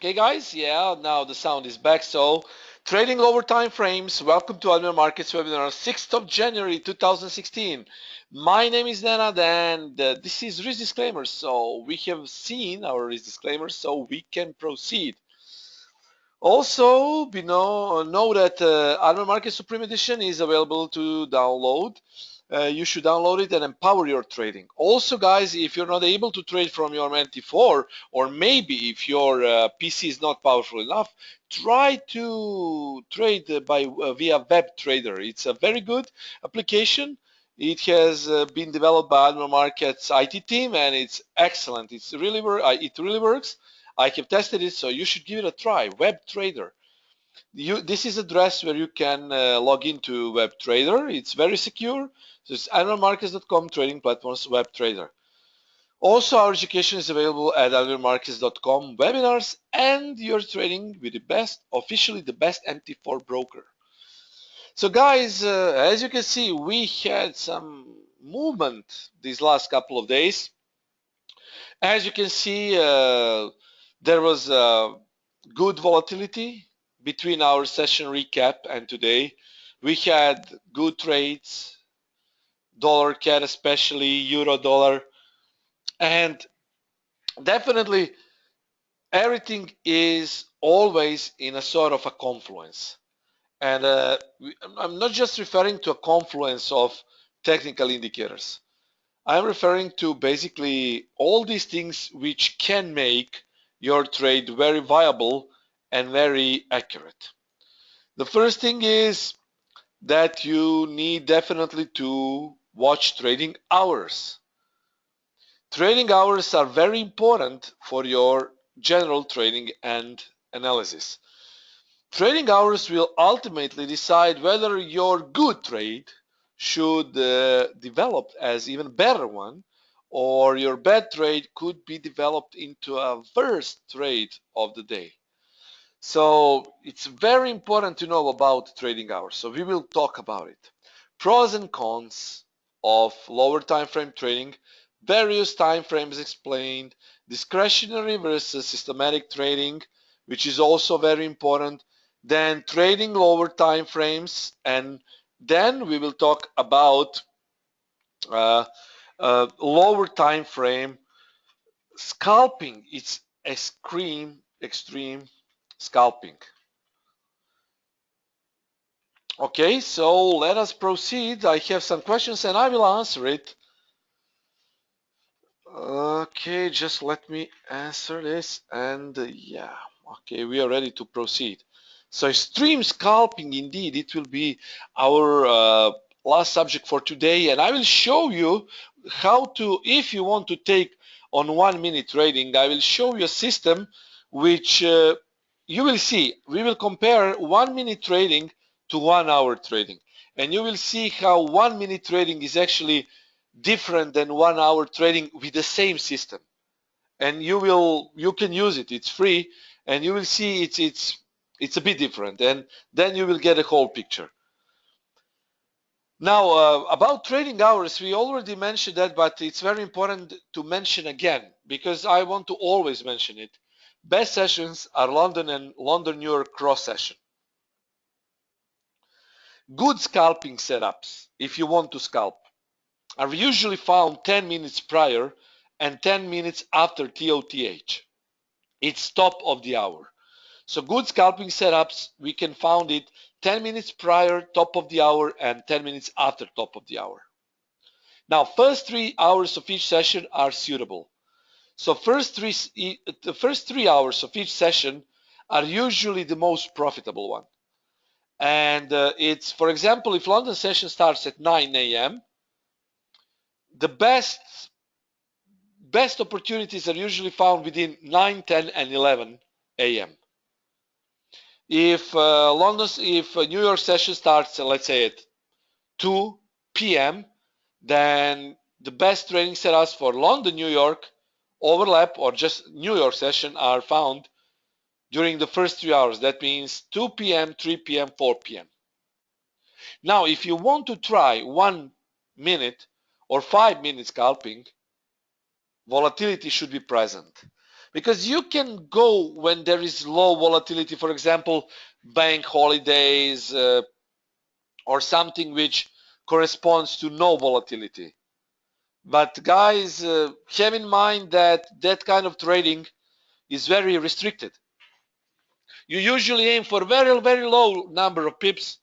Okay, guys, yeah, now the sound is back. So, trading lower time frames. Welcome to Almir Markets webinar, 6th of January 2016. My name is Nenad, and this is risk disclaimer. So, we have seen our risk disclaimer, so we can proceed. Also, know that Almir Market Supreme Edition is available to download. You should download it and empower your trading. Also, guys, if you're not able to trade from your MT4, or maybe if your PC is not powerful enough, try to trade via web trader. It's a very good application. It has been developed by Alma Market's IT team, and it's excellent. It really works. I have tested it, so you should give it a try. Web trader. This is address where you can log into web trader. It's very secure. So it's animalmarkets.com trading platforms web trader. Also, our education is available at animalmarkets.com webinars, and you're trading with officially the best MT4 broker. So guys, as you can see, we had some movement these last couple of days. As you can see, there was good volatility between our session recap and today. We had good trades, dollar CAD especially, euro dollar, and definitely everything is always in a sort of a confluence. And I'm not just referring to a confluence of technical indicators. I'm referring to basically all these things which can make your trade very viable and very accurate. The first thing is that you need definitely to watch trading hours. Trading hours are very important for your general trading and analysis. Trading hours will ultimately decide whether your good trade should develop as even better one, or your bad trade could be developed into a worst trade of the day. So it's very important to know about trading hours. So we will talk about it. Pros and cons of lower time frame trading, various time frames explained, discretionary versus systematic trading, which is also very important, then trading lower time frames, and then we will talk about lower time frame scalping. It's extreme scalping. Okay, so let us proceed. I have some questions and I will answer it. Okay, just let me answer this, and yeah, okay, we are ready to proceed. So extreme scalping, indeed, it will be our last subject for today, and I will show you how to, if you want to take on 1 minute trading, I will show you a system which you will see. We will compare 1 minute trading to 1 hour trading, and you will see how 1 minute trading is actually different than 1 hour trading with the same system. And you can use it. It's free, and you will see it's a bit different, and then you will get a whole picture. Now, about trading hours, we already mentioned that, but it's very important to mention again because I want to always mention it. Best sessions are London and London-New York cross session. Good scalping setups, if you want to scalp, are usually found 10 minutes prior and 10 minutes after TOTH. It's top of the hour. So good scalping setups, we can find it 10 minutes prior, top of the hour, and 10 minutes after top of the hour. Now, first 3 hours of each session are suitable. So the first 3 hours of each session are usually the most profitable one. And it's, for example, if London session starts at 9 a.m., the best opportunities are usually found within 9, 10, and 11 a.m. If New York session starts, let's say at 2 p.m., then the best trading setups for London, New York, overlap, or just New York session are found during the first 3 hours. That means 2 p.m., 3 p.m., 4 p.m. Now, if you want to try 1 minute or 5 minute scalping, volatility should be present. because you can go when there is low volatility, for example, bank holidays or something which corresponds to no volatility. But guys, have in mind that that kind of trading is very restricted. You usually aim for very, very low number of pips,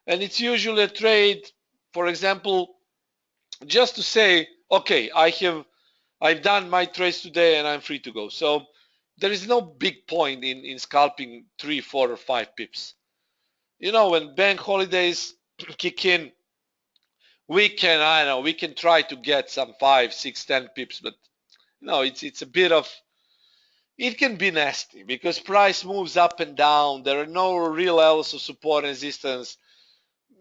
and it's usually a trade, for example, just to say, okay, I've done my trades today and I'm free to go. So there is no big point in scalping 3, 4, or 5 pips. You know, when bank holidays kick in, I don't know, we can try to get some 5, 6, 10 pips, but no, it's a bit of, it can be nasty because price moves up and down. There are no real levels of support and resistance.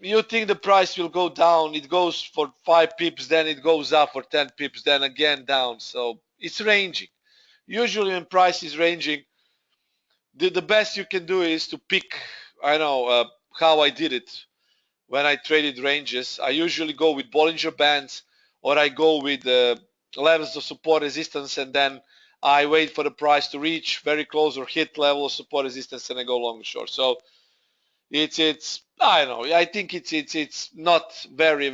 You think the price will go down, it goes for 5 pips, then it goes up for 10 pips, then again down. So it's ranging. Usually when price is ranging, the best you can do is to pick, I know how I did it when I traded ranges. I usually go with Bollinger Bands, or I go with levels of support resistance, and then I wait for the price to reach very close or hit level of support resistance, and I go long or short. So it's I don't know. I think it's not very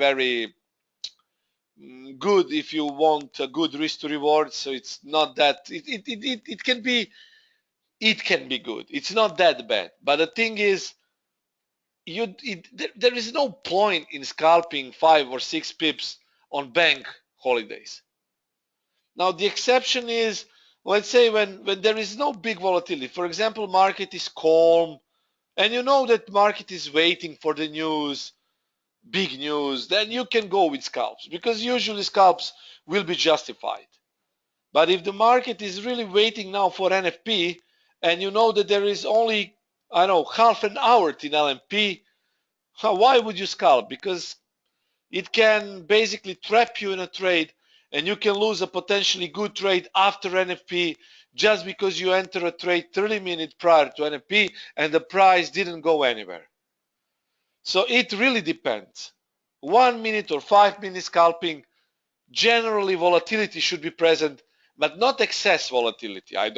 good if you want a good risk to reward. So it's not that it can be, it can be good. It's not that bad. But the thing is, there is no point in scalping 5 or 6 pips on bank holidays. Now the exception is, let's say when there is no big volatility. For example, market is calm, and you know that market is waiting for the news, big news, then you can go with scalps, because usually scalps will be justified. But if the market is really waiting now for NFP, and you know that there is only, I don't know, half an hour till LMP, why would you scalp? Because it can basically trap you in a trade, and you can lose a potentially good trade after NFP just because you enter a trade 30 minutes prior to NFP and the price didn't go anywhere. So it really depends. 1 minute or 5 minute scalping, generally volatility should be present, but not excess volatility. I'm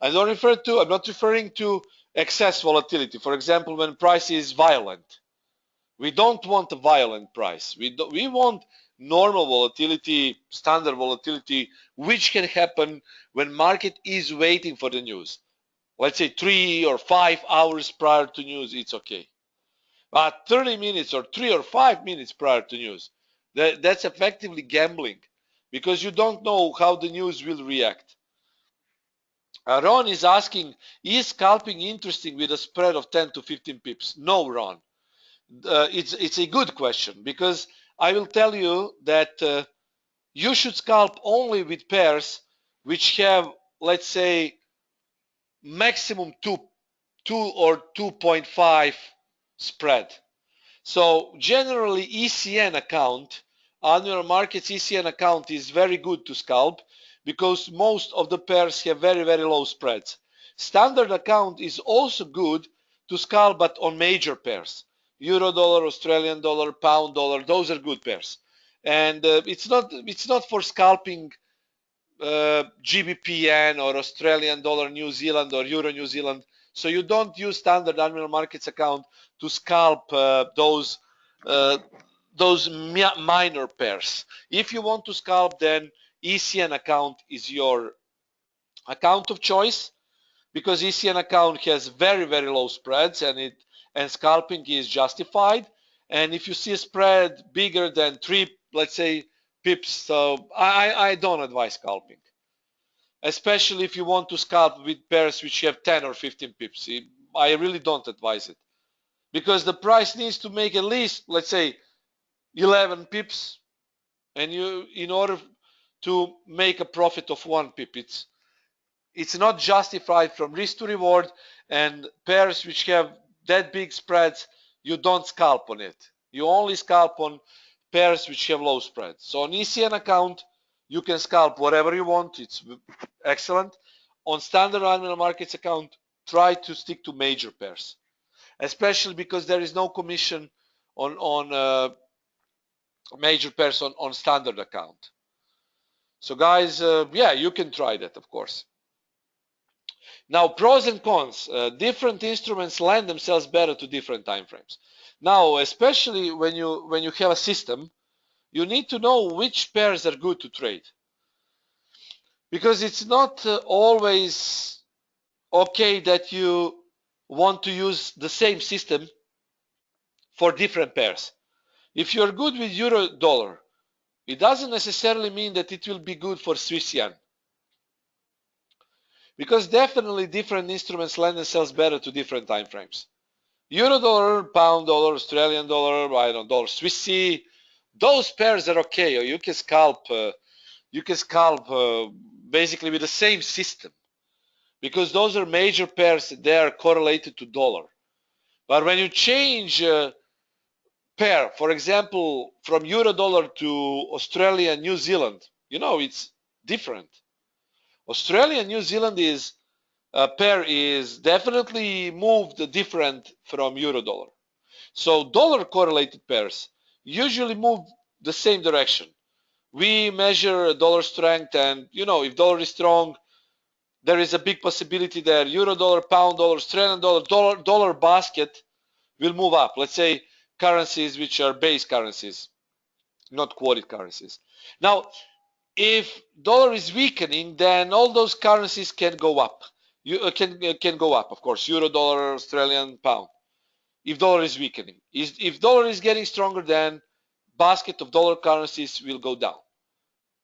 not referring to excess volatility. For example, when price is violent. We don't want a violent price. We want normal volatility, standard volatility, which can happen when market is waiting for the news. Let's say 3 or 5 hours prior to news, it's okay. But 30 minutes or 3 or 5 minutes prior to news, that's effectively gambling, because you don't know how the news will react. Ron is asking, is scalping interesting with a spread of 10 to 15 pips? No, Ron. It's a good question, because I will tell you that you should scalp only with pairs which have, let's say, maximum 2 or 2.5 spread. So generally ECN account, annual markets ECN account, is very good to scalp because most of the pairs have very low spreads. Standard account is also good to scalp, but on major pairs. Euro dollar, Australian dollar, pound dollar, those are good pairs. And it's not for scalping GBP yen or Australian dollar New Zealand or Euro New Zealand. So you don't use standard annual markets account to scalp those minor pairs. If you want to scalp, then ECN account is your account of choice, because ECN account has very low spreads, and scalping is justified. And if you see a spread bigger than 3, let's say, pips, so I don't advise scalping, especially if you want to scalp with pairs which have 10 or 15 pips. I really don't advise it, because the price needs to make at least, let's say, 11 pips, and you, in order to make a profit of 1 pip, it's not justified from risk to reward. And pairs which have that big spreads, you don't scalp on it. You only scalp on pairs which have low spreads. So on ECN account, you can scalp whatever you want. It's excellent. On standard annual markets account, try to stick to major pairs, especially because there is no commission on major pairs on standard account. So guys, yeah, you can try that, of course. Now, pros and cons. Different instruments lend themselves better to different time frames. Now, especially when you have a system, you need to know which pairs are good to trade, because it's not always okay that you want to use the same system for different pairs. If you're good with euro dollar, it doesn't necessarily mean that it will be good for Swiss yen, because definitely different instruments lend themselves better to different time frames. Euro dollar, pound dollar, Australian dollar, I don't know, dollar Swissy, those pairs are okay. Or you can scalp basically with the same system, because those are major pairs. They are correlated to dollar. But when you change pair, for example, from euro dollar to Australia and New Zealand, it's different. Australia and New Zealand pair is definitely moved different from euro dollar. So dollar correlated pairs usually move the same direction. We measure dollar strength, and if dollar is strong, there is a big possibility that euro dollar, pound dollar, Australian dollar basket will move up. Let's say currencies which are base currencies, not quoted currencies. Now, if dollar is weakening, then all those currencies can go up. You can go up, of course. Euro, dollar, Australian, pound. If dollar is weakening, if dollar is getting stronger, then basket of dollar currencies will go down.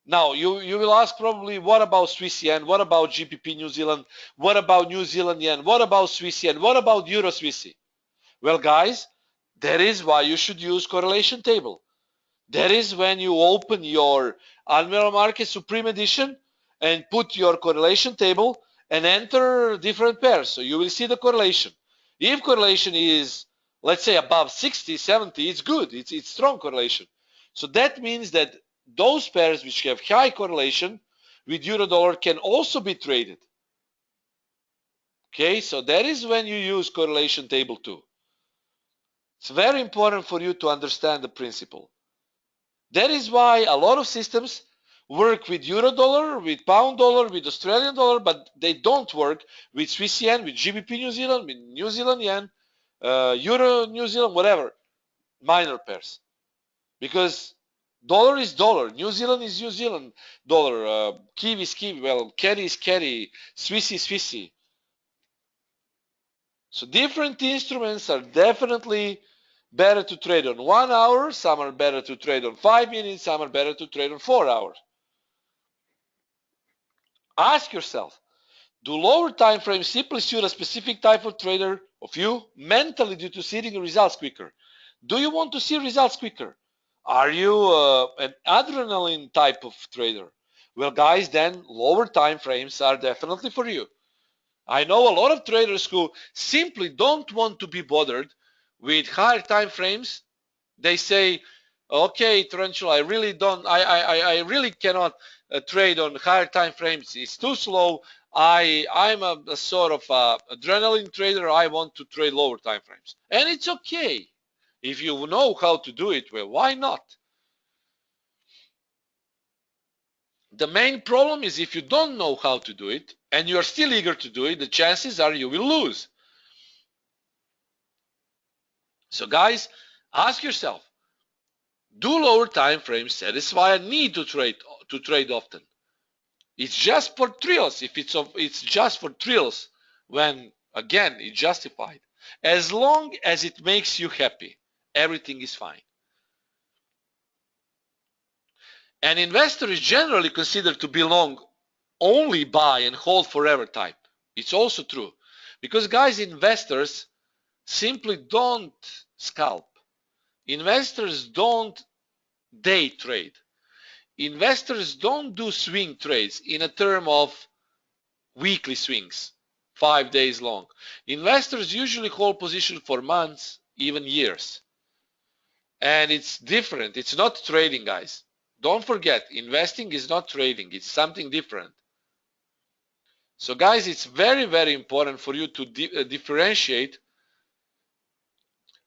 Now, you will ask probably, what about Swiss yen? What about GBP New Zealand? What about New Zealand yen? What about Swiss yen? What about Euro Swissy? Well, guys, that is why you should use correlation table. That is when you open your Almirall Market Supreme Edition and put your correlation table and enter different pairs. So you will see the correlation. If correlation is, let's say, above 60, 70, it's good. It's strong correlation. So that means that those pairs which have high correlation with euro dollar can also be traded. Okay, so that is when you use correlation table too. It's very important for you to understand the principle. That is why a lot of systems work with euro dollar, with pound dollar, with Australian dollar, but they don't work with Swiss yen, with GBP New Zealand, with New Zealand yen, euro New Zealand, whatever, minor pairs. Because dollar is dollar, New Zealand is New Zealand dollar, Kiwi is Kiwi, well, Carry is Carry, Swiss is Swissy. So different instruments are definitely better to trade on 1 hour, some are better to trade on 5 minutes, some are better to trade on 4 hours. Ask yourself, do lower time frames simply suit a specific type of trader of you mentally due to seeing results quicker? Do you want to see results quicker? Are you an adrenaline type of trader? Well, guys, then lower time frames are definitely for you. I know a lot of traders who simply don't want to be bothered with higher time frames. They say, okay, Tarantula, I really cannot trade on higher time frames. It's too slow. I'm a sort of adrenaline trader. I want to trade lower time frames. And it's okay. If you know how to do it, well, why not? The main problem is if you don't know how to do it and you are still eager to do it, the chances are you will lose. So guys, ask yourself, do lower time frames satisfy a need to trade often? It's just for thrills. If it's just for thrills, when again it's justified. As long as it makes you happy, everything is fine. An investor is generally considered to belong only buy and hold forever type. It's also true. Because guys, investors simply don't scalp. Investors don't day trade. Investors don't do swing trades in a term of weekly swings, 5 days long. Investors usually hold position for months, even years. And it's different. It's not trading, guys. Don't forget, investing is not trading. It's something different. So guys, it's very, very important for you to differentiate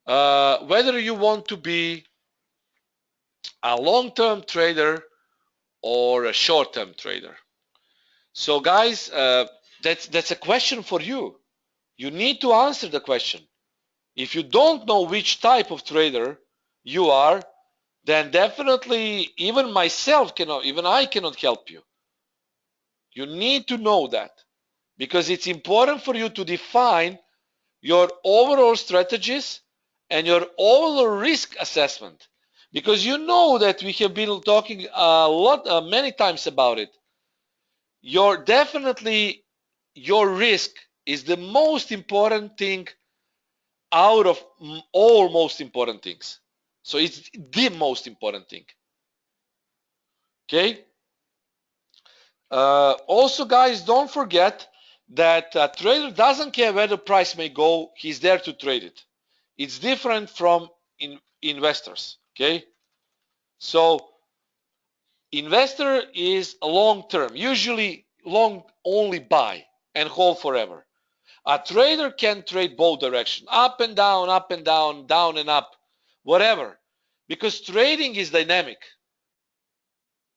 whether you want to be a long-term trader or a short-term trader. So guys, That's a question for you. You need to answer the question. If you don't know which type of trader you are, then definitely even myself cannot, even I cannot help you. You need to know that because it's important for you to define your overall strategies and your overall risk assessment, because you know that we have been talking a lot, many times about it. Your definitely your risk is the most important thing out of all most important things. So it's the most important thing. Okay. Also, guys, don't forget that a trader doesn't care where the price may go. He's there to trade it. It's different from investors. Okay. So investor is a long term, usually long only buy and hold forever. A trader can trade both directions, up and down, down and up, whatever, because trading is dynamic.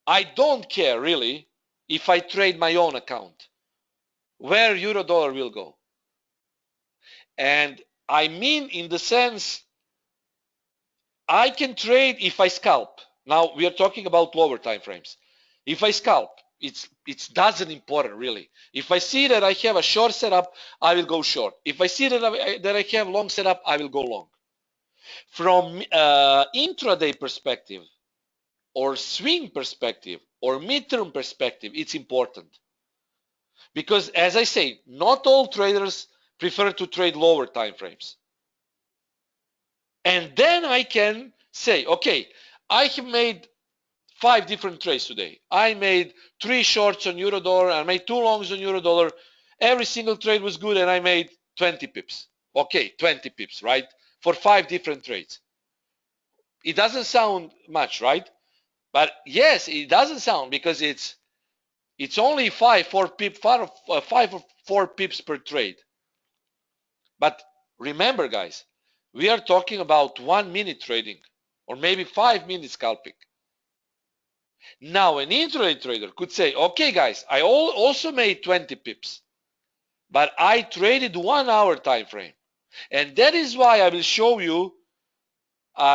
I don't care really if I trade my own account, where euro dollar will go. And I mean in the sense, I can trade if I scalp. Now we are talking about lower time frames. If I scalp, it doesn't important really. If I see that I have a short setup, I will go short. If I see that I have long setup, I will go long. From intraday perspective, or swing perspective, or midterm perspective, it's important. Because as I say, not all traders prefer to trade lower time frames. And then I can say, okay, I have made 5 different trades today. I made 3 shorts on euro dollar, I made 2 longs on euro dollar. Every single trade was good and I made 20 pips. Okay, 20 pips, right? For 5 different trades. It doesn't sound much, right? But yes, it doesn't sound, because it's only 5 or 4 pips per trade. But remember, guys, we are talking about 1 minute trading or maybe 5 minutes scalping. Now, an intraday trader could say, okay, guys, I also made 20 pips, but I traded 1 hour time frame. And that is why I will show you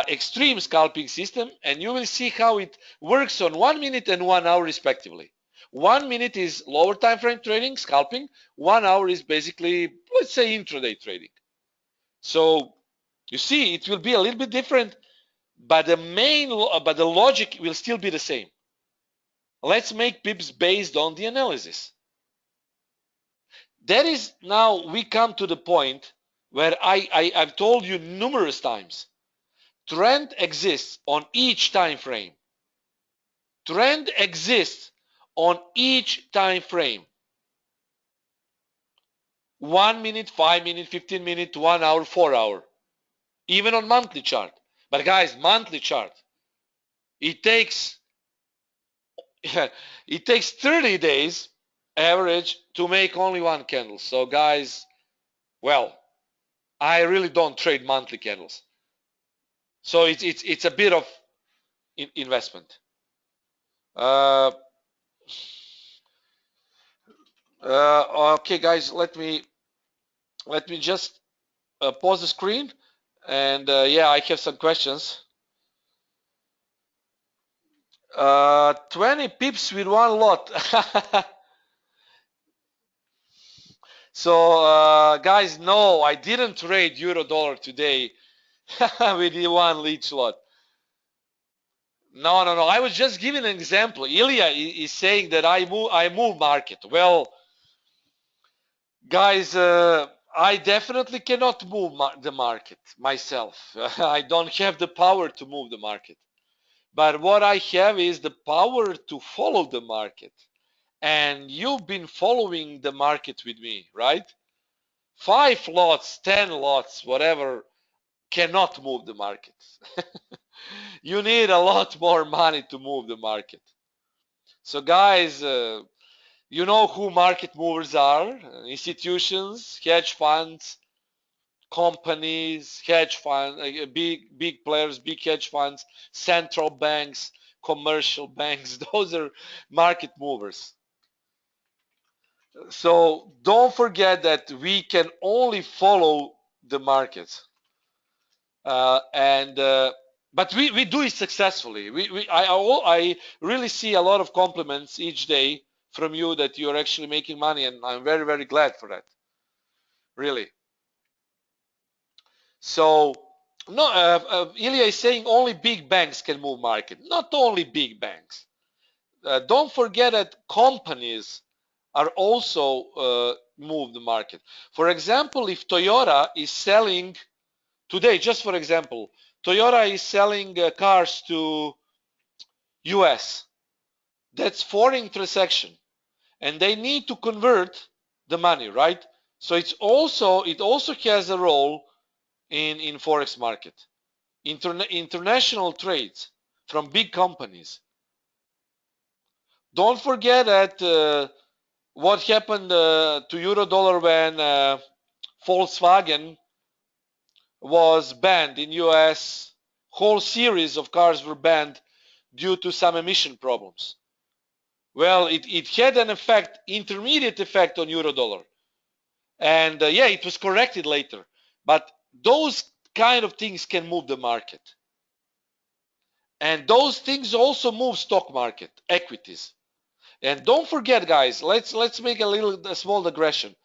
extreme scalping system, and you will see how it works on 1 minute and 1 hour respectively. 1 minute is lower time frame trading, scalping. 1 hour is basically, let's say, intraday trading. So you see, it will be a little bit different, but the logic will still be the same. Let's make pips based on the analysis. That is, now we come to the point where I've told you numerous times, trend exists on each time frame. Trend exists on each time frame. 1 minute, 5 minute, 15 minute, 1 hour, 4 hour. Even on monthly chart. But guys, monthly chart, it takes 30 days average to make only 1 candle. So guys, well, I really don't trade monthly candles. So it's a bit of investment. Okay, guys, let me just pause the screen, and yeah, I have some questions. 20 pips with 1 lot. So guys, no, I didn't trade euro dollar today with the 1 each lot. No. I was just giving an example. Ilya is saying that I move market. Well, guys, I definitely cannot move the market myself. I don't have the power to move the market. But what I have is the power to follow the market. And you've been following the market with me, right? 5 lots, 10 lots, whatever, cannot move the market. You need a lot more money to move the market. So guys, you know who market movers are: institutions, hedge funds, companies, hedge funds, big players, big hedge funds, central banks, commercial banks. Those are market movers. So don't forget that we can only follow the markets, and but we do it successfully. I really see a lot of compliments each day from you that you're actually making money, and I'm very, very glad for that, really. So no, Ilya is saying only big banks can move market. Not only big banks. Don't forget that companies are also move the market. For example, if Toyota is selling today, just for example, Toyota is selling cars to US. That's foreign transaction, and they need to convert the money, right? So it also has a role in forex market. International trades from big companies. Don't forget that what happened to euro dollar when Volkswagen was banned in US. Whole series of cars were banned due to some emission problems. Well, it had an effect, intermediate effect on euro dollar. And yeah, it was corrected later. But those kind of things can move the market. And those things also move stock market, equities. And don't forget, guys, let's make a small digression.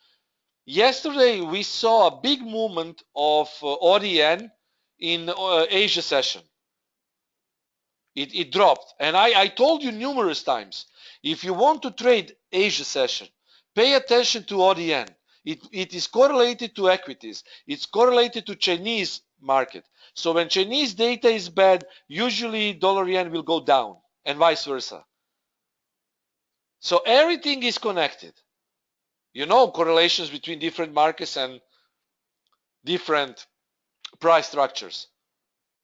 Yesterday we saw a big movement of ODN in Asia session. It dropped, and I told you numerous times, if you want to trade Asia session, pay attention to ODN. It is correlated to equities. It's correlated to Chinese market. So when Chinese data is bad, usually dollar yen will go down, and vice versa. So everything is connected. You know, correlations between different markets and different price structures.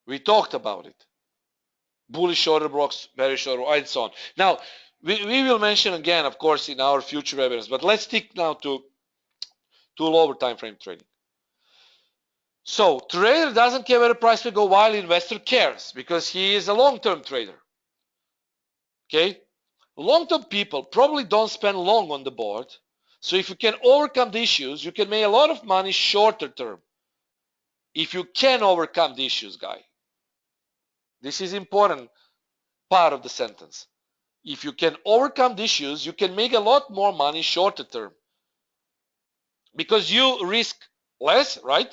We talked about it. Bullish order blocks, bearish order, and so on. Now, we will mention again, of course, in our future webinars, but let's stick now to lower time frame trading. So trader doesn't care where the price will go, while investor cares because he is a long-term trader. Okay, long-term people probably don't spend long on the board. So if you can overcome the issues, you can make a lot of money shorter term. If you can overcome the issues, guy. This is important part of the sentence. If you can overcome the issues, you can make a lot more money shorter term. Because you risk less, right?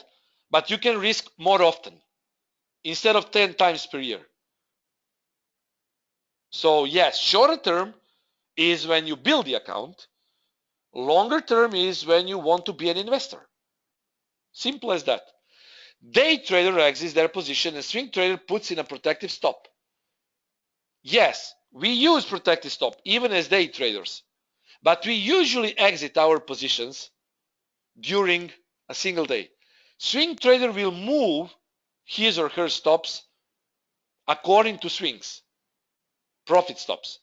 But you can risk more often instead of 10 times per year. So yes, shorter term is when you build the account. Longer term is when you want to be an investor. Simple as that. Day trader exits their position and swing trader puts in a protective stop. Yes, we use protective stop even as day traders, but we usually exit our positions during a single day. Swing trader will move his or her stops according to swings, profit stops.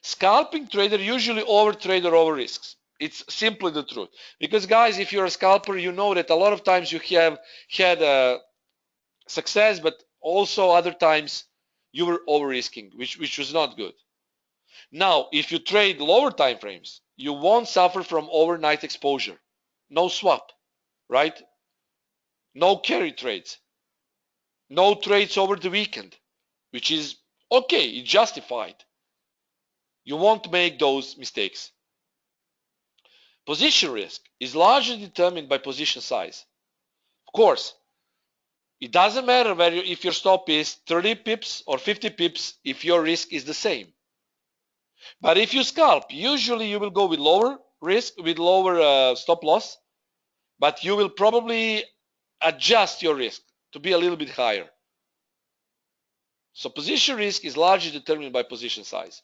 Scalping trader usually over trade or over risks. It's simply the truth. Because guys, if you're a scalper, you know that a lot of times you have had success, but also other times you were over risking, which was not good. Now, if you trade lower time frames, you won't suffer from overnight exposure. No swap, right? No carry trades. No trades over the weekend, which is okay, it's justified. You won't make those mistakes. Position risk is largely determined by position size. Of course, it doesn't matter whether if your stop is 30 pips or 50 pips if your risk is the same. But if you scalp, usually you will go with lower risk, with lower stop loss, but you will probably adjust your risk to be a little bit higher. So position risk is largely determined by position size.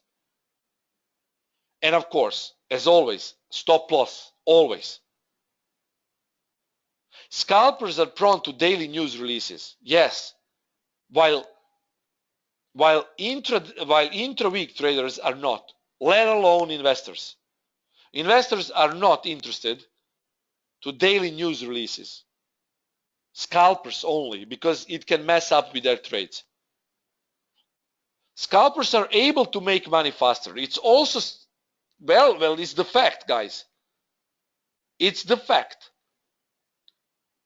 And of course, as always, stop loss, always. Scalpers are prone to daily news releases, yes, while intra-week traders are not, let alone investors. Investors are not interested to daily news releases. Scalpers only, because it can mess up with their trades. Scalpers are able to make money faster. It's also, well, it's the fact, guys. It's the fact.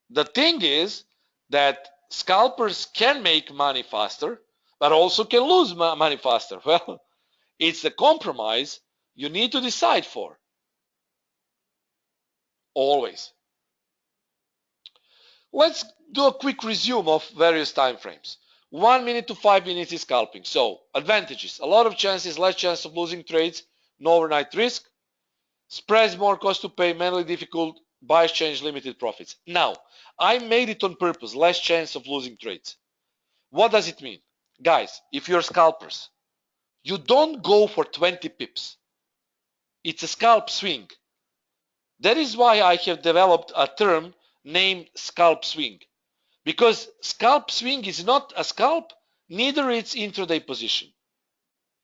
The thing is that scalpers can make money faster, but also can lose money faster. Well, it's the compromise you need to decide for. Always. Let's do a quick resume of various time frames. 1 minute to 5 minutes is scalping. So, advantages: a lot of chances, less chance of losing trades, no overnight risk, spreads more cost to pay, manually difficult, bias change, limited profits. Now, I made it on purpose, less chance of losing trades. What does it mean? Guys, if you're scalpers, you don't go for 20 pips. It's a scalp swing. That is why I have developed a term named scalp swing. Because scalp swing is not a scalp, neither it's intraday position.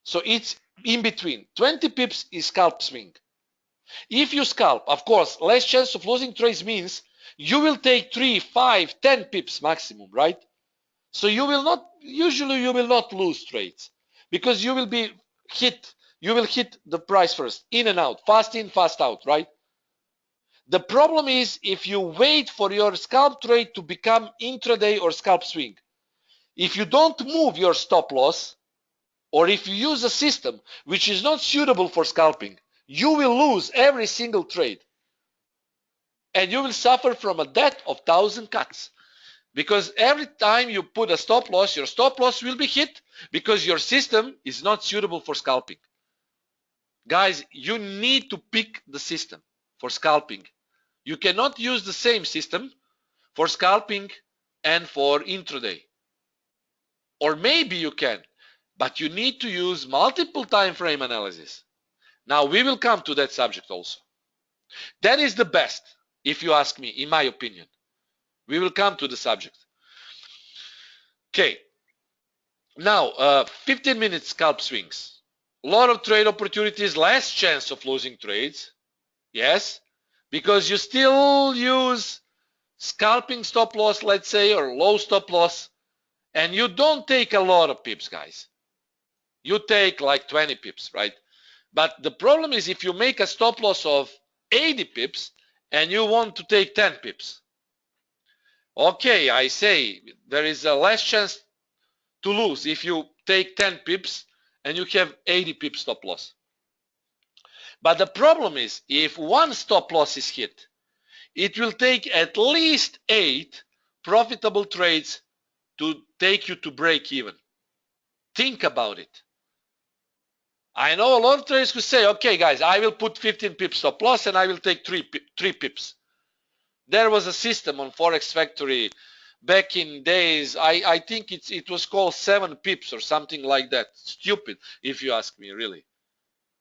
So it's in between. 20 pips is scalp swing. If you scalp, of course, less chance of losing trades means you will take 3, 5, 10 pips maximum, right? So usually you will not lose trades because you will hit the price first, in and out, fast in, fast out, right? The problem is if you wait for your scalp trade to become intraday or scalp swing. If you don't move your stop loss, or if you use a system which is not suitable for scalping, you will lose every single trade. And you will suffer from a debt of 1,000 cuts. Because every time you put a stop loss, your stop loss will be hit because your system is not suitable for scalping. Guys, you need to pick the system for scalping. You cannot use the same system for scalping and for intraday. Or maybe you can, but you need to use multiple time frame analysis. Now we will come to that subject also. That is the best, if you ask me, in my opinion. We will come to the subject. Okay. Now, 15 minute scalp swings. A lot of trade opportunities, less chance of losing trades. Yes, because you still use scalping stop loss, let's say, or low stop loss, and you don't take a lot of pips, guys. You take like 20 pips, right? But the problem is if you make a stop loss of 80 pips and you want to take 10 pips. Okay, I say there is a less chance to lose if you take 10 pips and you have 80 pips stop loss. But the problem is if one stop loss is hit, it will take at least 8 profitable trades to take you to break even. Think about it. I know a lot of traders who say, okay, guys, I will put 15 pips stop loss and I will take 3 pips. There was a system on Forex Factory back in days. I think it was called 7 pips or something like that. Stupid, if you ask me, really.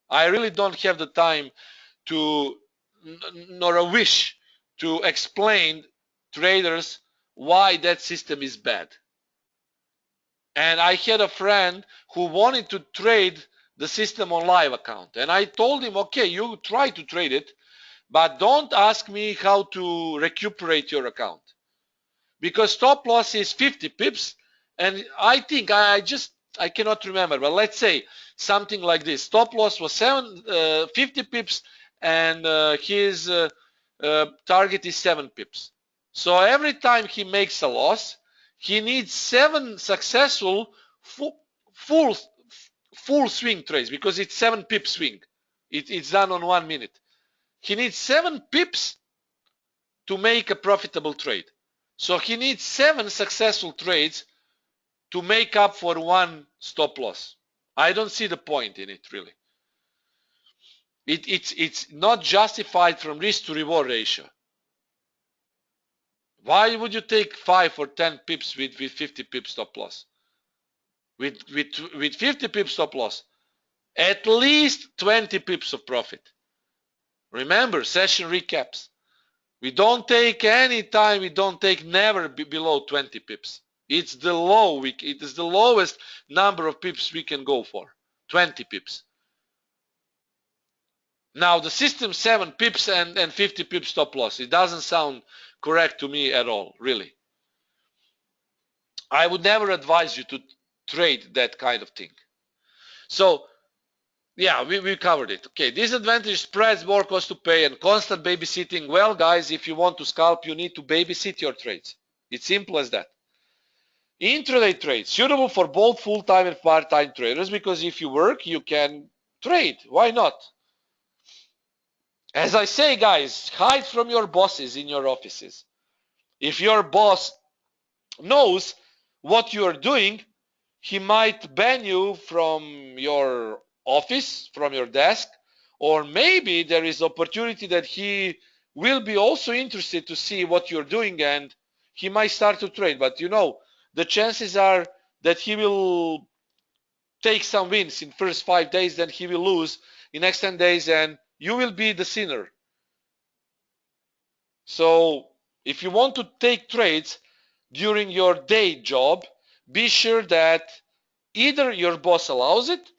I really don't have the time to, nor a wish to explain traders why that system is bad. And I had a friend who wanted to trade the system on live account. And I told him, okay, you try to trade it, but don't ask me how to recuperate your account. Because stop loss is 50 pips. And I think I cannot remember, but let's say something like this. Stop loss was 50 pips and his target is 7 pips. So every time he makes a loss, he needs 7 successful full swing trades because it's 7 pip swing. It's done on 1 minute. He needs 7 pips to make a profitable trade. So he needs 7 successful trades to make up for 1 stop loss. I don't see the point in it, really. It's not justified from risk to reward ratio. Why would you take 5 or 10 pips with 50 pips stop loss? With 50 pips stop loss, at least 20 pips of profit. Remember, session recaps. We don't take any time, we don't take never below 20 pips. It's the low, it is the lowest number of pips we can go for, 20 pips. Now the system 7 pips and 50 pips stop loss. It doesn't sound correct to me at all, really. I would never advise you to trade that kind of thing. So Yeah, we covered it. Okay, disadvantage: spreads, more cost to pay, and constant babysitting. Well, guys, if you want to scalp, you need to babysit your trades. It's simple as that. Intraday trades, suitable for both full-time and part-time traders, because if you work, you can trade. Why not? As I say, guys, hide from your bosses in your offices. If your boss knows what you are doing, he might ban you from your office, from your desk, or maybe there is opportunity that he will be also interested to see what you're doing, and he might start to trade. But you know, the chances are that he will take some wins in first 5 days, then he will lose in next 10 days, and you will be the sinner. So if you want to take trades during your day job, be sure that either your boss allows it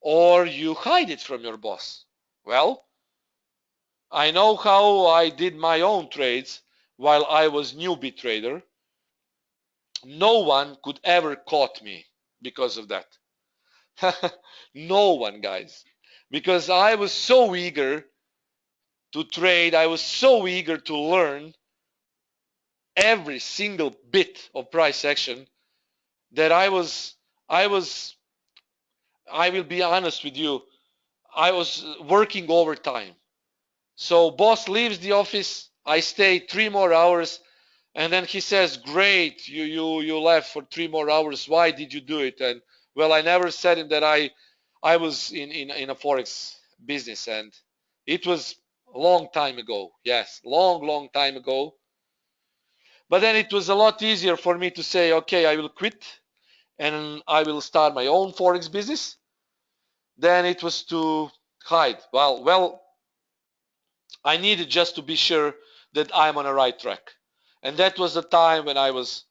or you hide it from your boss. Well, I know how I did my own trades while I was newbie trader. No one could ever caught me because of that. No one, guys. Because I was so eager to trade, I was so eager to learn every single bit of price action that I will be honest with you, I was working overtime. So boss leaves the office, I stay 3 more hours, and then he says, "Great, you left for 3 more hours. Why did you do it?" And well, I never said him that I was in a forex business, and it was a long time ago. Yes, long time ago. But then it was a lot easier for me to say, okay, I will quit and I will start my own forex business. Then it was to hide. Well, I needed just to be sure that I'm on the right track. And that was the time when I was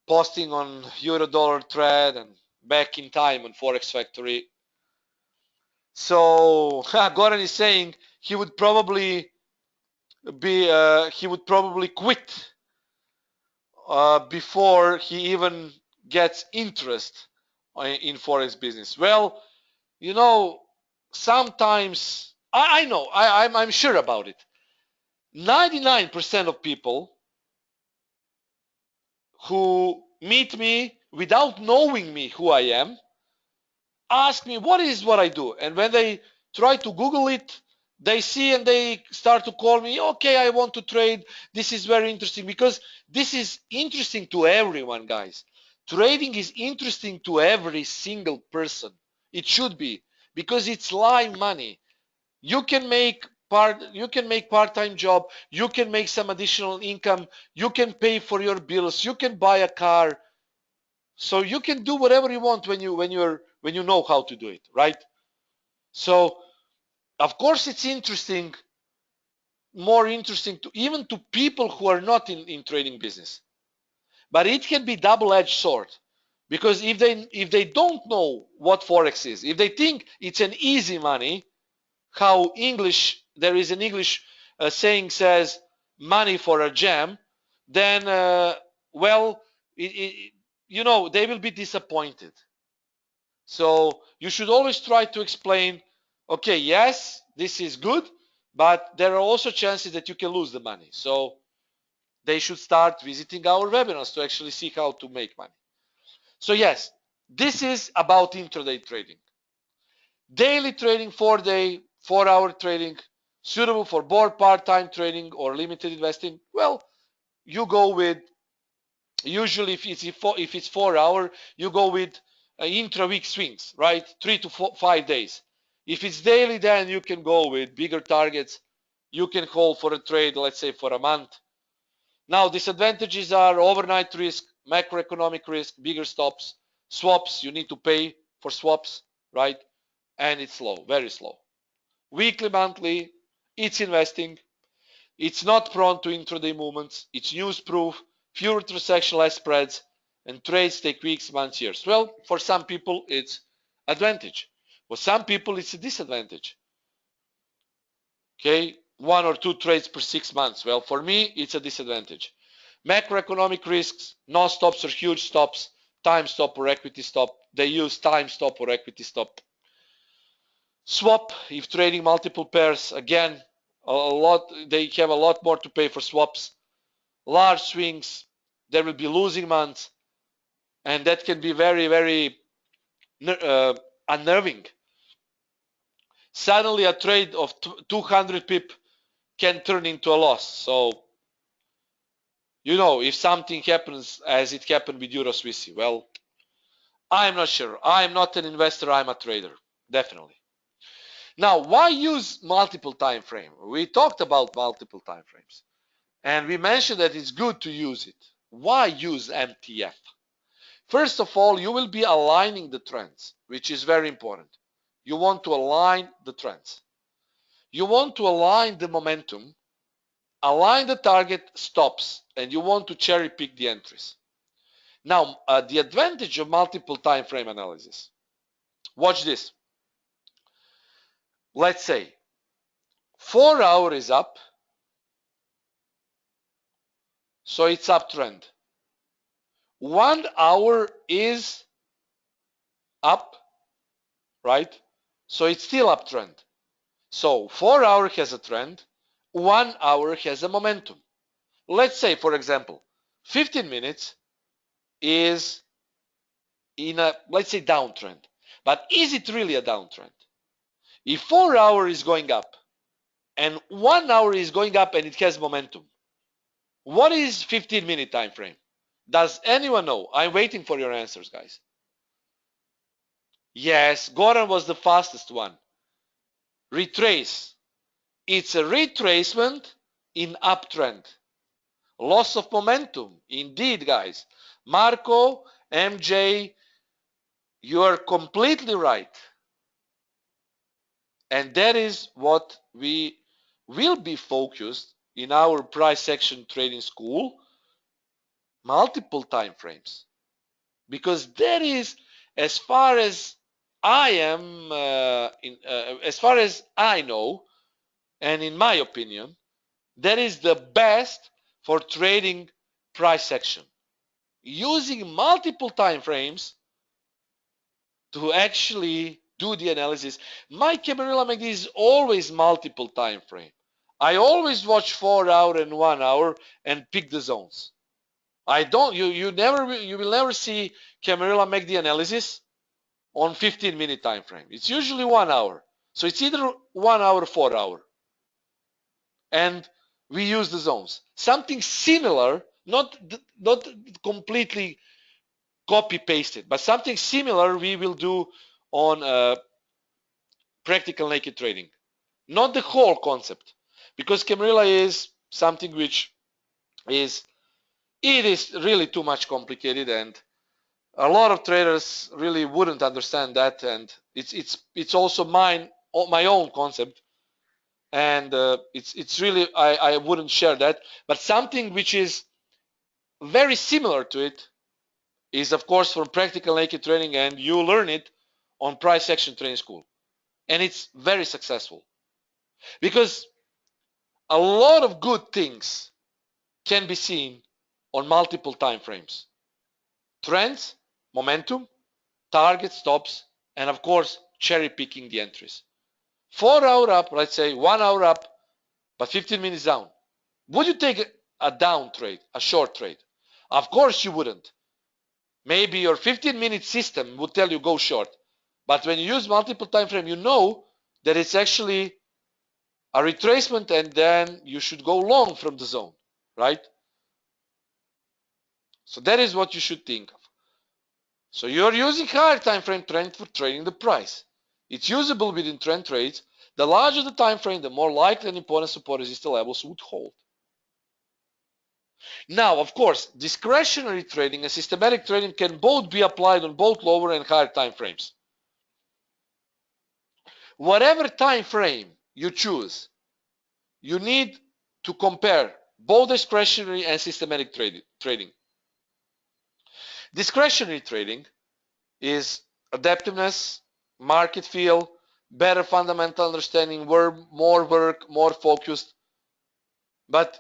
posting on Euro Dollar Thread and back in time on Forex Factory. So Goran is saying he would probably quit before he even gets interest in forex business. Well, you know, sometimes I know I'm sure about it. 99% of people who meet me without knowing me who I am ask me what is what I do, and when they try to Google it, they see and they start to call me, okay, I want to trade, this is very interesting, because this is interesting to everyone, guys. Trading is interesting to every single person. It should be, because it's live money. You can make part-time job, you can make some additional income, you can pay for your bills, you can buy a car, so you can do whatever you want when you know how to do it, right? So of course it's interesting, more interesting to even to people who are not in trading business. But it can be double-edged sword, because if they don't know what forex is, if they think it's an easy money, how English, there is an English saying says, money for a jam, then well, they will be disappointed. So you should always try to explain, okay, yes, this is good, but there are also chances that you can lose the money. So they should start visiting our webinars to actually see how to make money. So yes, this is about intraday trading. Daily trading, 4-day, 4-hour trading, suitable for both part-time trading or limited investing. Well, you go with, usually if it's 4 hour, you go with intra-week swings, right? 3 to 5 days. If it's daily, then you can go with bigger targets. You can hold for a trade, let's say for a month. Now, disadvantages are overnight risk, macroeconomic risk, bigger stops, swaps. You need to pay for swaps, right? And it's slow, very slow. Weekly, monthly, it's investing. It's not prone to intraday movements. It's news-proof, fewer transactions, less spreads, and trades take weeks, months, years. Well, for some people, it's advantage. For some people, it's a disadvantage. Okay, 1 or 2 trades per 6 months. Well, for me, it's a disadvantage. Macroeconomic risks, non-stops or huge stops, time stop or equity stop. They use time stop or equity stop. Swap, if trading multiple pairs, again, they have a lot more to pay for swaps. Large swings, there will be losing months, and that can be very, very unnerving. Suddenly a trade of 200 pip can turn into a loss. So, you know, if something happens as it happened with Euro Swissie, well, I'm not sure. I'm not an investor, I'm a trader, definitely. Now, why use multiple time frame? We talked about multiple time frames, and we mentioned that it's good to use it. Why use MTF? First of all, you will be aligning the trends, which is very important. You want to align the trends. You want to align the momentum, align the target stops, and you want to cherry pick the entries. Now, the advantage of multiple time frame analysis. Watch this. Let's say 4 hour is up, so it's uptrend. 1 hour is up, right? So it's still uptrend. So 4 hour has a trend, 1 hour has a momentum. Let's say, for example, 15 minutes is in a, let's say, downtrend. But is it really a downtrend? If 4 hour is going up and 1 hour is going up and it has momentum, what is 15-minute time frame? Does anyone know? I'm waiting for your answers, guys. Yes, Goran was the fastest one. Retrace. It's a retracement in uptrend. Loss of momentum. Indeed, guys. Marco, MJ, you are completely right. And that is what we will be focused in our price action trading school, multiple time frames. Because that is, as far as I am, as far as I know, and in my opinion, that is the best for trading price action. Using multiple time frames to actually do the analysis. My Camarilla MACD is always multiple time frame. I always watch 4 hour and 1 hour and pick the zones. I don't, you will never see Camarilla MACD analysis on 15-minute time frame. It's usually 1 hour. So it's either 1 hour or 4 hour. And we use the zones. Something similar, not completely copy pasted, but something similar we will do on practical naked trading. Not the whole concept, because Camarilla is something which is, it is really too much complicated, and a lot of traders really wouldn't understand that, and it's also my own concept, and it's really I wouldn't share that. But something which is very similar to it is, of course, for practical naked trading, and you learn it on price action trading school, and it's very successful because a lot of good things can be seen on multiple time frames. Trends, momentum, target stops, and of course, cherry picking the entries. 4 hour up, let's say 1 hour up, but 15 minutes down. Would you take a down trade, a short trade? Of course you wouldn't. Maybe your 15-minute system would tell you go short. But when you use multiple time frame, you know that it's actually a retracement, and then you should go long from the zone, right? So that is what you should think of. So you're using higher time frame trend for trading the price. It's usable within trend trades. The larger the time frame, the more likely and important support resistance levels would hold. Now, of course, discretionary trading and systematic trading can both be applied on both lower and higher time frames. Whatever time frame you choose, you need to compare both discretionary and systematic trading. Discretionary trading is adaptiveness, market feel, better fundamental understanding, more work, more focused. But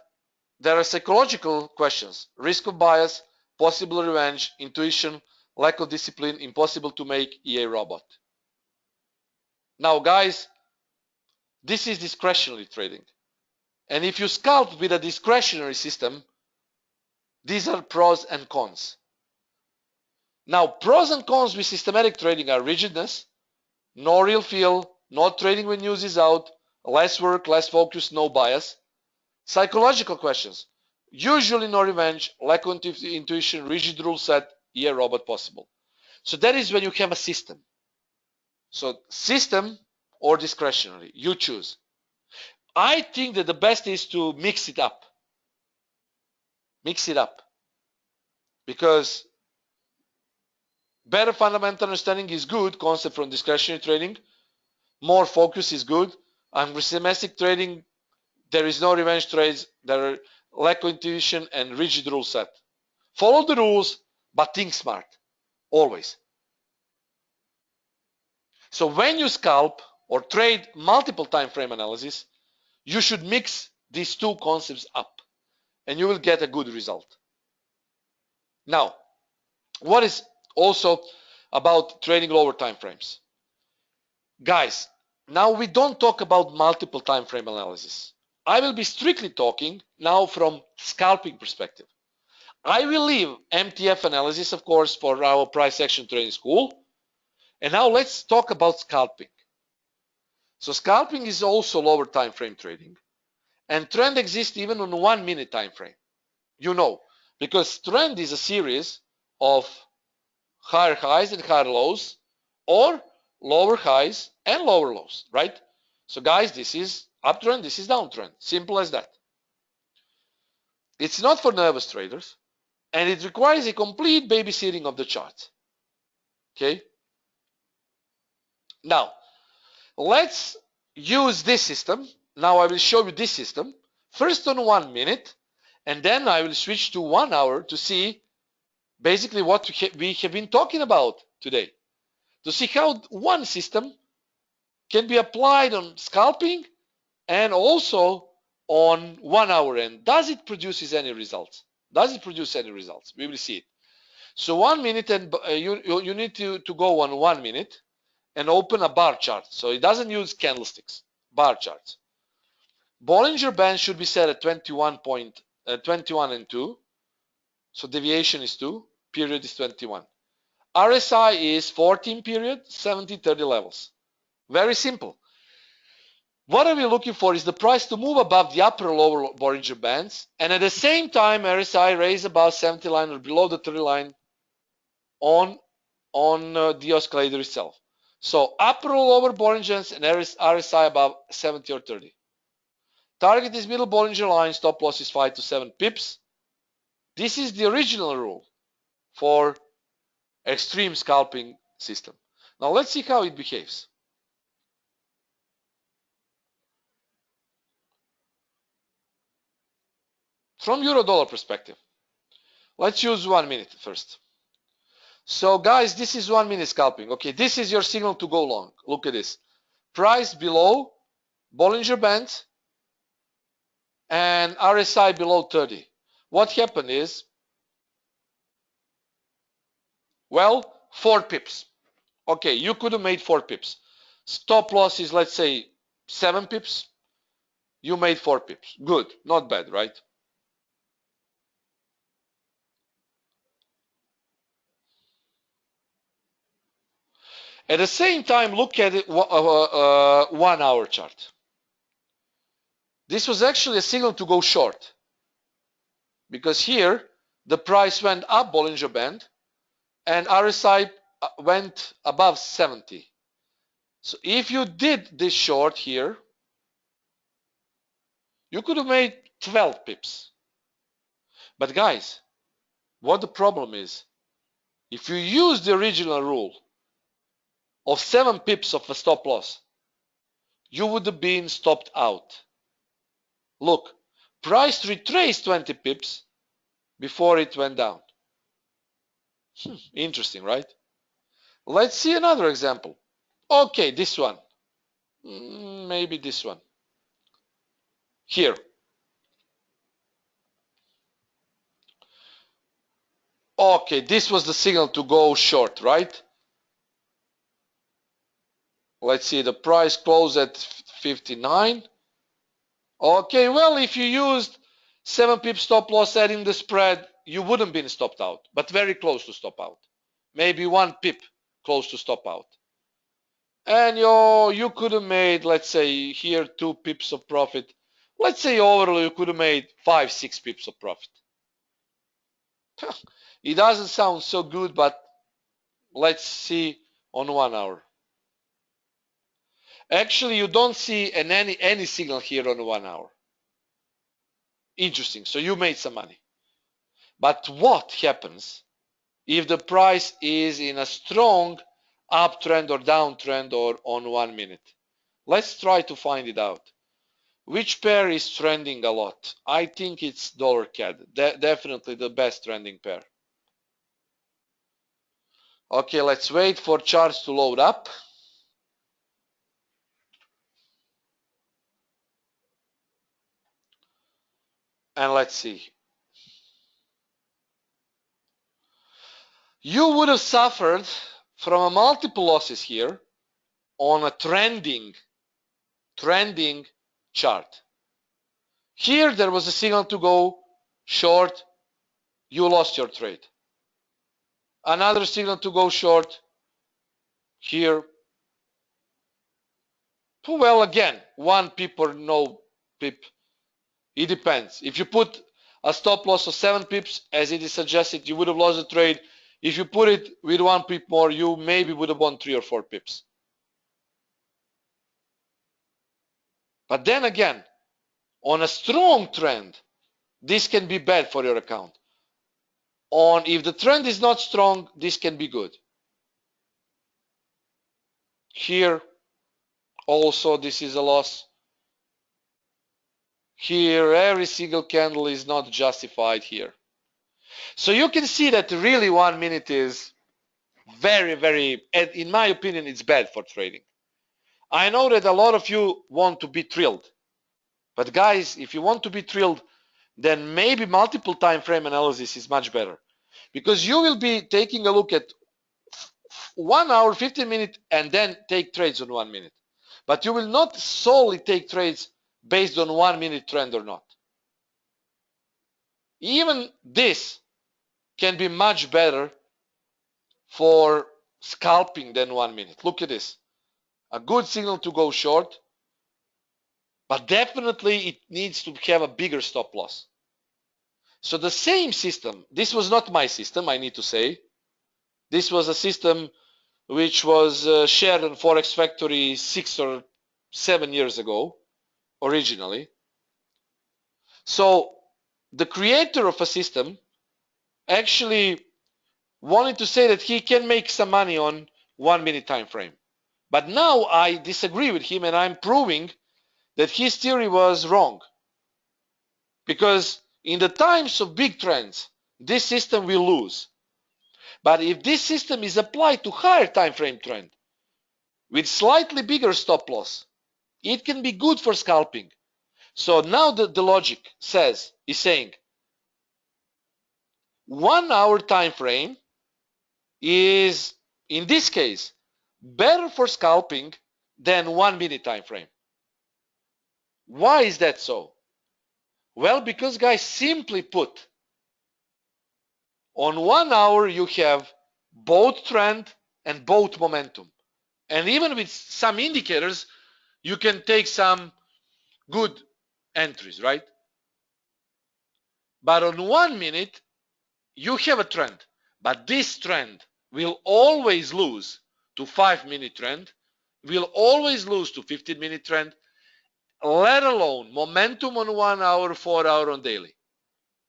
there are psychological questions: risk of bias, possible revenge, intuition, lack of discipline, impossible to make EA robot. Now guys, this is discretionary trading. And if you scalp with a discretionary system, these are pros and cons. Now, pros and cons with systematic trading are rigidness, no real feel, no trading when news is out, less work, less focus, no bias. Psychological questions, usually no revenge, lack of intuition, rigid rule set, yeah, robot possible. So that is when you have a system. So system or discretionary, you choose. I think that the best is to mix it up. Mix it up. Because better fundamental understanding is good concept from discretionary trading. More focus is good. And with systematic trading, there is no revenge trades. There are lack of intuition and rigid rule set. Follow the rules, but think smart. Always. So when you scalp or trade multiple time frame analysis, you should mix these two concepts up and you will get a good result. Now, what is also about trading lower time frames? Guys, now we don't talk about multiple time frame analysis. I will be strictly talking now from scalping perspective. I will leave MTF analysis, of course, for our price action trading school. And now let's talk about scalping. So scalping is also lower time frame trading. And trend exists even on 1 minute time frame. You know, because trend is a series of higher highs and higher lows, or lower highs and lower lows, right? So guys, this is uptrend, this is downtrend. Simple as that. It's not for nervous traders, and it requires a complete babysitting of the chart. Okay? Now, let's use this system. Now I will show you this system, first on 1 minute, and then I will switch to 1 hour to see basically what we have been talking about today. To see how one system can be applied on scalping and also on 1 hour. And does it produce any results? Does it produce any results? We will see it. So 1 minute, and you need to go on 1 minute and open a bar chart. So it doesn't use candlesticks, bar charts. Bollinger Band should be set at 21 and 2. So deviation is 2, period is 21. RSI is 14 period, 70, 30 levels. Very simple. What are we looking for is the price to move above the upper and lower Bollinger Bands, and at the same time RSI raise above 70 line or below the 30 line on the oscillator itself. So upper or lower Bollinger Bands and RSI above 70 or 30. Target is middle Bollinger line, stop loss is 5 to 7 pips. This is the original rule for extreme scalping system. Now let's see how it behaves. From euro-dollar perspective, let's use 1 minute first. So guys, this is 1 minute scalping. Okay, this is your signal to go long. Look at this. Price below Bollinger Band and RSI below 30. What happened is, well, 4 pips. Okay, you could have made 4 pips. Stop loss is, let's say, 7 pips. You made 4 pips. Good, not bad, right? At the same time, look at it, 1 hour chart. This was actually a signal to go short, because here the price went up Bollinger Band and RSI went above 70. So if you did this short here, you could have made 12 pips. But guys, what the problem is, if you use the original rule of 7 pips of a stop loss, you would have been stopped out. Look, price retraced 20 pips before it went down. Interesting, right? Let's see another example. Okay, this one. Maybe this one. Here. Okay, this was the signal to go short, right? Let's see, the price closed at 59. Okay, well, if you used 7 pip stop loss adding the spread, you wouldn't been stopped out, but very close to stop out. Maybe 1 pip close to stop out. And you could have made, let's say, here 2 pips of profit. Let's say overall you could have made 5-6 pips of profit. It doesn't sound so good, but let's see on 1 hour. Actually, you don't see any signal here on 1 hour. Interesting. So you made some money. But what happens if the price is in a strong uptrend or downtrend or on 1 minute? Let's try to find it out. Which pair is trending a lot? I think it's dollar CAD. Definitely the best trending pair. Okay, let's wait for charts to load up. And let's see. You would have suffered from a multiple losses here on a trending chart. Here there was a signal to go short, you lost your trade. Another signal to go short here. Well, again, 1 pip or no pip. It depends. If you put a stop loss of 7 pips, as it is suggested, you would have lost the trade. If you put it with 1 pip more, you maybe would have won 3 or 4 pips. But then again, on a strong trend, this can be bad for your account. If the trend is not strong, this can be good. Here, also, this is a loss. Here, every single candle is not justified here. So you can see that really 1 minute is very, very, in my opinion, it's bad for trading. I know that a lot of you want to be thrilled. But guys, if you want to be thrilled, then maybe multiple time frame analysis is much better. Because you will be taking a look at 1 hour, 15 minutes, and then take trades on 1 minute. But you will not solely take trades based on 1 minute trend or not. Even this can be much better for scalping than 1 minute. Look at this. A good signal to go short, but definitely it needs to have a bigger stop loss. So the same system, this was not my system, I need to say. This was a system which was shared on Forex Factory 6 or 7 years ago, originally. So the creator of a system actually wanted to say that he can make some money on 1 minute time frame. But now I disagree with him and I'm proving that his theory was wrong. Because in the times of big trends, this system will lose. But if this system is applied to higher time frame trend with slightly bigger stop loss, it can be good for scalping. So now the logic is saying 1 hour time frame is, in this case, better for scalping than 1 minute time frame. Why is that so? Well, because guys, simply put, on 1 hour you have both trend and both momentum. And even with some indicators, you can take some good entries, right? But on 1 minute, you have a trend. But this trend will always lose to 5-minute trend, will always lose to 15-minute trend, let alone momentum on 1 hour, 4 hour on daily.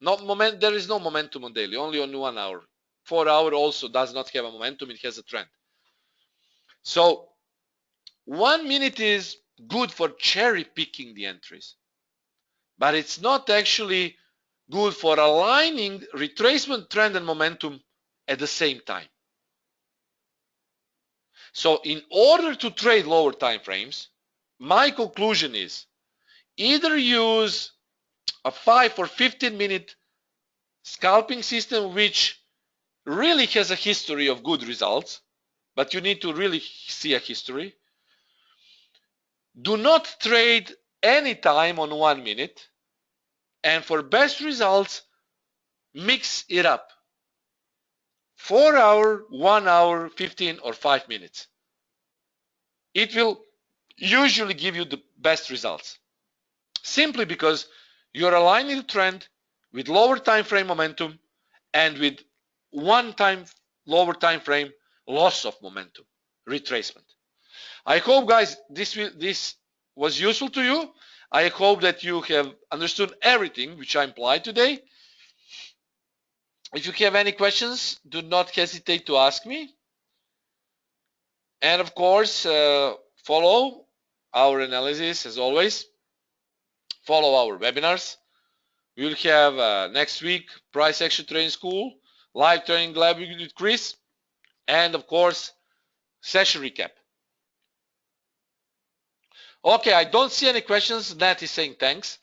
There is no momentum on daily, only on 1 hour. 4 hour also does not have a momentum, it has a trend. So 1 minute is good for cherry picking the entries, but it's not actually good for aligning retracement trend and momentum at the same time. So in order to trade lower time frames, my conclusion is either use a 5 or 15-minute scalping system which really has a history of good results, but you need to really see a history, Do not trade any time on 1 minute. And for best results, mix it up. 4 hour, 1 hour, 15 or 5 minutes. It will usually give you the best results. Simply because you're aligning the trend with lower time frame momentum and with lower time frame loss of momentum, retracement. I hope, guys, this was useful to you. I hope that you have understood everything which I implied today. If you have any questions, do not hesitate to ask me. And of course, follow our analysis as always. Follow our webinars. We will have next week price action training school, live training lab with Chris, and of course, session recap. Okay, I don't see any questions. Nat is saying thanks.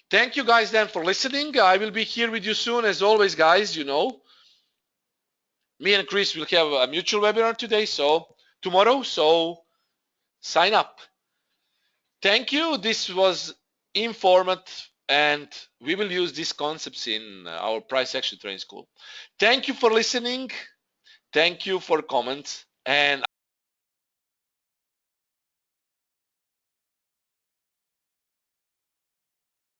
Thank you guys then for listening. I will be here with you soon. As always, guys, you know, me and Chris will have a mutual webinar tomorrow, so sign up. Thank you. This was informative, and we will use these concepts in our price action training school. Thank you for listening. Thank you for comments, and